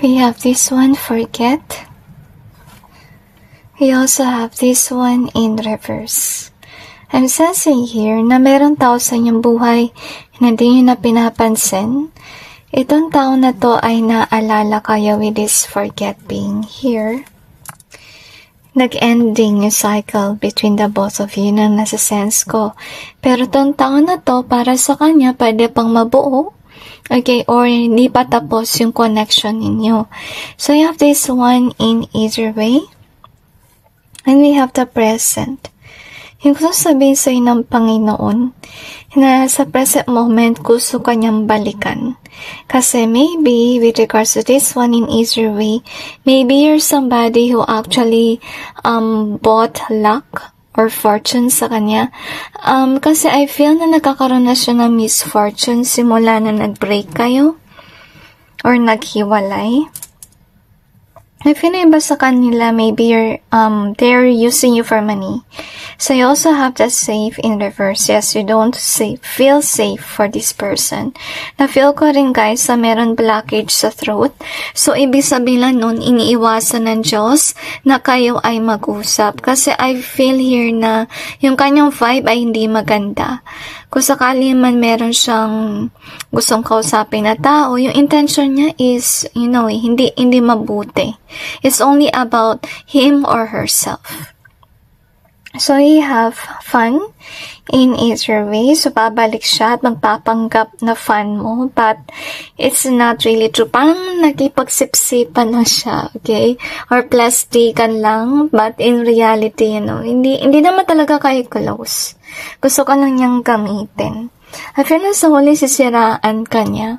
We have this one, forget. We also have this one in reverse. I'm sensing here na meron tao sa inyong buhay na hindi nyo na pinapansin. Itong tao na to ay naalala kayo with this forget being here. Nag-ending yung cycle between the both of you na nasa sense ko. Pero itong tao na to, para sa kanya, pwede pang mabuo. Okay, or hindi pa tapos yung connection ninyo. So you have this one in either way. And we have the present. Yung gusto sabihin sa'yo ng Panginoon, na sa present moment, gusto kanyang balikan. Kasi maybe, with regards to this one in either way, maybe you're somebody who actually bought luck or fortune sa kanya. Kasi I feel na nagkakaroon na siya ng misfortune simula na nag-break kayo or naghiwalay. I feel na iba sa kanila, maybe they're using you for money. So you also have the safe in reverse. Yes, you don't feel safe for this person. Na-feel ko rin guys na meron blockage sa throat. So ibig sabihin lang nun, iniiwasan ng Diyos na kayo ay mag-usap. Kasi I feel here na yung kanyang vibe ay hindi maganda. Kung sakali man meron siyang gustong kausapin na tao, yung intention niya is, hindi mabuti. It's only about him or herself. So, you have fun in either way. So, babalik siya at magpapanggap na fun mo. But, it's not really true. Parang nakipagsipsipan lang siya, okay? Or plastikan lang. But, in reality, hindi naman talaga kayo close. Gusto ka lang niyang gamitin. I feel na sa huli sisiraan ka niya.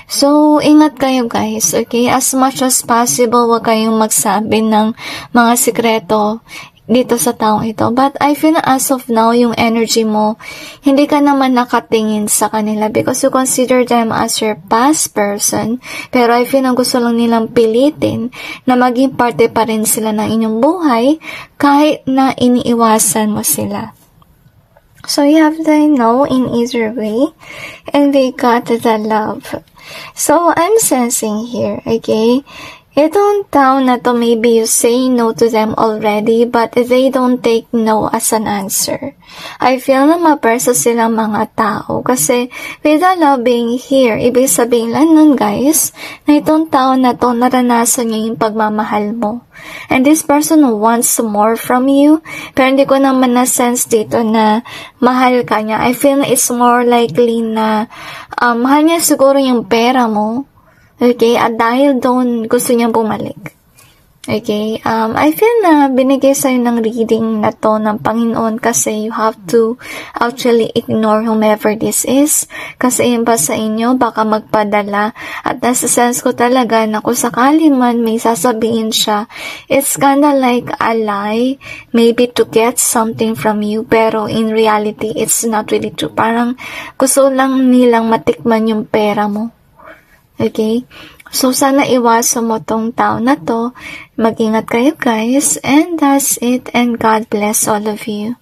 So, ingat kayo guys, okay? As much as possible, huwag kayong magsabi ng mga sikreto dito sa taong ito. But I feel na as of now, yung energy mo, hindi ka naman nakatingin sa kanila because you consider them as your past person. Pero I feel na gusto lang nilang pilitin na maging parte pa rin sila ng inyong buhay kahit na iniiwasan mo sila. So you have the no in either way, and we got the love. So I'm sensing here, okay? Itong tao na to, maybe you say no to them already, but they don't take no as an answer. I feel na mapersa silang mga tao kasi with the love being here, ibig sabihin lang nun guys, na itong tao na to, naranasan niya yung pagmamahal mo. And this person wants more from you, pero hindi ko naman na-sense dito na mahal ka niya. I feel na it's more likely na mahal niya siguro yung pera mo. Okay, at dahil doon gusto niyang bumalik. Okay, I feel na binigay sa'yo ng reading na to ng Panginoon kasi you have to actually ignore whomever this is. Kasi yun ba sa inyo, baka magpadala. At nasa sense ko talaga na kung sakali man may sasabihin siya, it's kinda like a lie, maybe to get something from you, pero in reality, it's not really true. Parang gusto lang nilang matikman yung pera mo. Okay? So, sana iwasan mo tong tao na to. Mag-ingat kayo guys. And that's it. And God bless all of you.